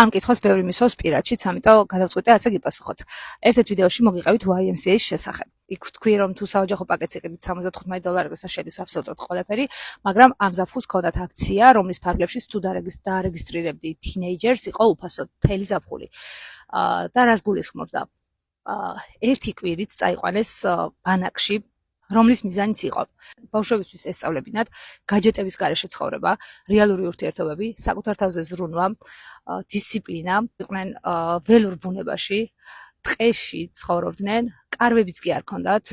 ამ კითხვას ბევრი მისვავს პირადშიც, ამიტომ გადავწყვიტე ასე გიპასუხოთ. ერთ-ერთ ვიდეოში მოგიყევით YMCA-ის შესახებ. იქ თქვი, რომ თუ საოჯახო პაკეტს იყიდით $75 და შედის აბსოლუტურად ყველაფერი, მაგრამ ამ ზაფხულს ჰქონდათ აქცია, რომლის ფარგლებში თუ დაარეგისტრირებდი თინეიჯერს, იყო უფასო მთელი ზაფხული. და რას გულისხმობდა? ერთი კვირით წაიყვანეს ბანაკში, რომლის მიზანიც იყო ბავშვებისთვის ესწავლებინათ გაჯეტების გარეშე ცხოვრება, რეალური ურთიერთობები, საკუთარ თავზე ზრუნვა, დისციპლინა, იყვნენ ველურ ბუნებაში, ტყეში ცხოვრობდნენ, კარვებიც კი არ ქონდათ,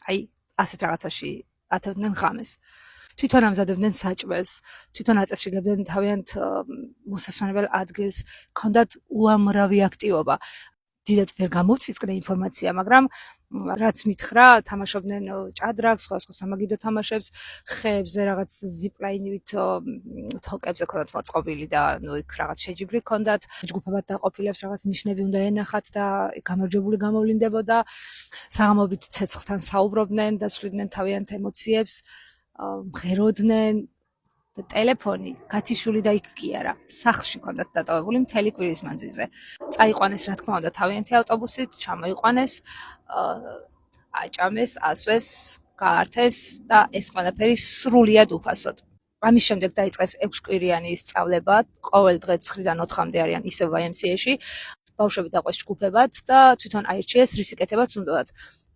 აი ასეთ რაღაცაში ათევდნენ ღამეს. თვითონ ამზადებდნენ საჭმელს, თვითონ აწესრიგებდნენ თავიანთ მოსასვენებელ ადგილს, ქონდათ უამრავი აქტივობა. დიდად ვერ გამოვწიწკნე ინფორმაცია, მაგრამ რაც მითხრა, თამაშობდნენ ჭადრაკს, სხვა სამაგიდო თამაშებს, ხეებზე რაღაც ზიპლაინივით თოკებზე ქონდათ მოწყობილი და იქ რაღაც შეჯიბრი ქონდათ, ჯგუფებად დაყოფილებს რაღაც ნიშნები უნდა ენახათ და გამარჯვებული გამოვლინდებოდა. საღამოობით ცეცხლთან საუბრობდნენ, დასვლიდნენ თავიანთ ემოციებს, მღეროდნენ. ტელეფონი, გათიშული და იქ კი არა, სახლში ქონდათ დატოვებული მთელი კვირის მანძილზე. წაიყვანეს, რა თქმა უნდა, თავიანთი ავტობუსით, ჩამოიყვანეს, აჭამეს, ასვეს, გაართეს და ეს ყველაფერი სრულიად უფასოდ. ამის შემდეგ დაიწყეს 6 კვირიანი სწავლება, ყოველ დღე 9-დან 4-მდე არიან ისევ YMCA-ში. ბავშვები დაყვეს ჯგუფებად და თვითონ აირჩიეს, რის იკეთებაც უნდათ.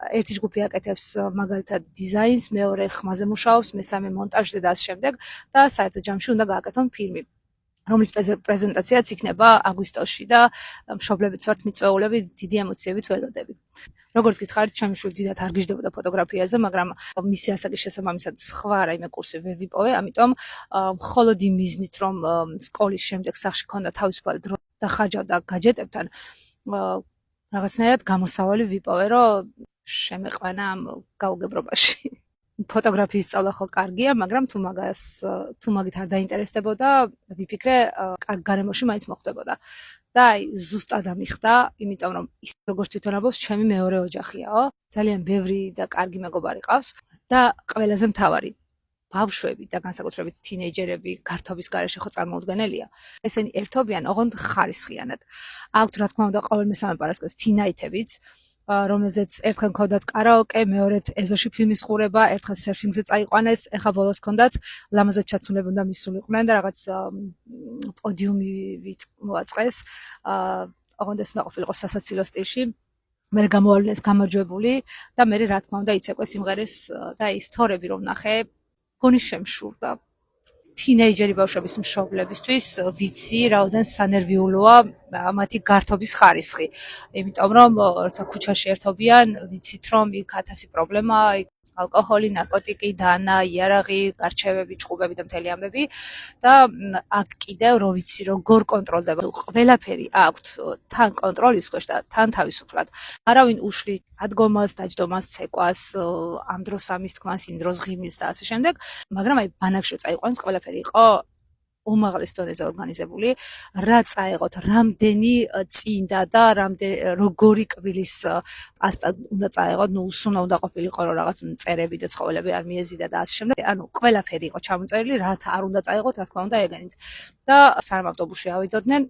ერთი ჯგუფი აკეთებს მაგალითად დიზაინს, მეორე ხმაზე მუშაობს, მესამე მონტაჟზე და ასე შემდეგ და საერთო ჯამში უნდა გააკეთონ ფილმი, რომლის პრეზენტაციაც იქნება აგვისტოში და მშობლებიც ვართ მიწვეულები, დიდი ემოციებით ველოდები. როგორც გითხარით, ჩემი შვილი დიდად არ გიждდებოდა ფოტოგრაფიაზე, მაგრამ მისი ასაკის შესაბამისად სხვა რაიმე კურსი ვერ ვიპოვე, ამიტომ მხოლოდ იმ მიზნით, რომ სკოლის შემდეგ სახლში ქონდა თავისუფალი დრო და ხარჯავდა გაჯეტებთან, რაღაცნაირად გამოსავალი ვიპოვე, რომ შემეყვანა ამ გაუგებრობაში. ფოტოგრაფიის სწავლა ხო კარგია, მაგრამ თუ მაგით არ დაინტერესდებოდა, ვიფიქრე, კარგ გარემოში მაინც მოხდებოდა. და აი ზუსტად ამიხდა, იმიტომ რომ ის როგორც თვითონ ამბობს, ჩემი მეორე ოჯახიაო. ძალიან ბევრი და კარგი მეგობარი ყავს და ყველაზე მთავარი, ბავშვები და განსაკუთრებით თინეიჯერები გართობის გარეშე ხო წარმოუდგენელია. ესენი ერთობიან ოღონდ ხარისხიანად. აქვთ რა თქმა უნდა ყოველ მესამე პარასკევს თინაითებიც, რომელზეც ერთხელ ჰქონდათ კარაოკე, მეორედ ეზოში ფილმის ყურება, ერთხელ სერფინგზე წაიყვანეს, ეხლა ბოლოს ჰქონდათ ლამაზად ჩაცმულები უნდა მისულიყვნენ და რაღაც პოდიუმივით მოაწყეს. ოღონდ ეს უნდა ყოფილიყო სასაცილო სტილში. მერე გამოავლინეს გამარჯვებული და მერე რა თქმა უნდა იცეკვეს სიმღერეს და ის თორები რომ ნახე, გონი შემშურდა. თინეიჯერი ბავშვების მშობლებისთვის ვიცი, რაოდენ სანერვიულოა მათი გართობის ხარისხი. იმიტომ რომ როცა ქუჩაში ერთობიან, ვიცით რომ იქ 1000 პრობლემაა, ალკოჰოლი, ნარკოტიკი, დანა, იარაღი, გარჩევები, ჭყუბები და მთელი ამბები და აქ კიდევ რო ვიცი როგორ კონტროლდება. ყველაფერი აქვთ თან კონტროლის ქვეშ და თან თავისუფლად. არავინ უშლით ადგომას, დაჯდომას, ცეკვას, ამ დროს ამის თქმას, იმ დროს ღიმილს და ასე შემდეგ, მაგრამ აი ბანაკში წაიყვანს ყველაფერი იყო უმაღლეს დონეზე ორგანიზებული, რა წაეღოთ, რამდენი წინდა და როგორი კბილის პასტა უნდა წაეღოთ, უსუნა უნდა ყოფილიყო რომ რაღაც მწერები და ცხოველები არ მიეზიდა და ასე შემდეგ. ანუ ყველაფერი იყო ჩამოწერილი, რაც არ უნდა წაეღოთ, რა თქმა უნდა ეგენიც. და სამ ავტობუსში ავიდოდნენ,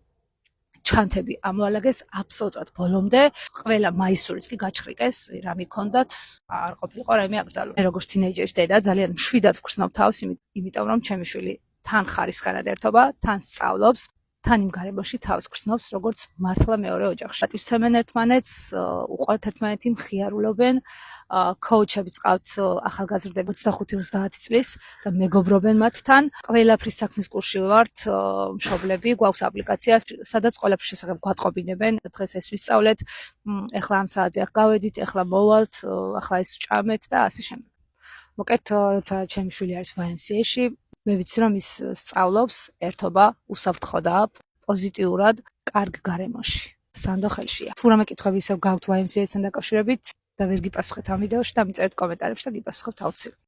ჩანთები ამოალაგეს აბსოლუტურად ბოლომდე, ყველა მაისურიც კი გაჩხრიკეს, რა მიქონდათ, არ ყოფილიყო რაიმე აკრძალო. მე როგორც თინეიჯერის დედა ძალიან მშვიდად ვგრძნობ თავს, იმიტომ რომ ჩემი შვილი თან ხარისხიანად ერთობა, თან სწავლობს, თან იმ გარემოში თავს გრძნობს, როგორც მართლა მეორე ოჯახში. პატივცემენ ერთმანეთს, უყვართ ერთმანეთი, მხიარულობენ, კოუჩებიც ყავთ ახალგაზრდები 25-30 წლის და მეგობრობენ მათთან. ყველაფრის საქმის კურსში ვართ, მშობლები, გვაქვს აპლიკაცია, სადაც ყველაფრის შესახებ გვატყობინებენ. დღეს ეს ვისწავლეთ, ეხლა ამ საათზე აქ გავედით, ეხლა მოვალთ, ახლა ეს ვჭამეთ და ასე შემდეგ. მოკეთ, როცა ჩემი შვილი არის YMCA-ში, მე ვიცი რომ ის სწავლობს ერთობა უსაფრთხოდაა, პოზიტიურად, კარგ გარემოში. სანდო ხელშია. თუ რამე კითხვები ისევ გაქვთ YMCA-სთან დაკავშირებით და ვერ გიპასუხეთ ამ ვიდეოში, დამიწერეთ კომენტარებში და გიპასუხებთ აუცილებლად.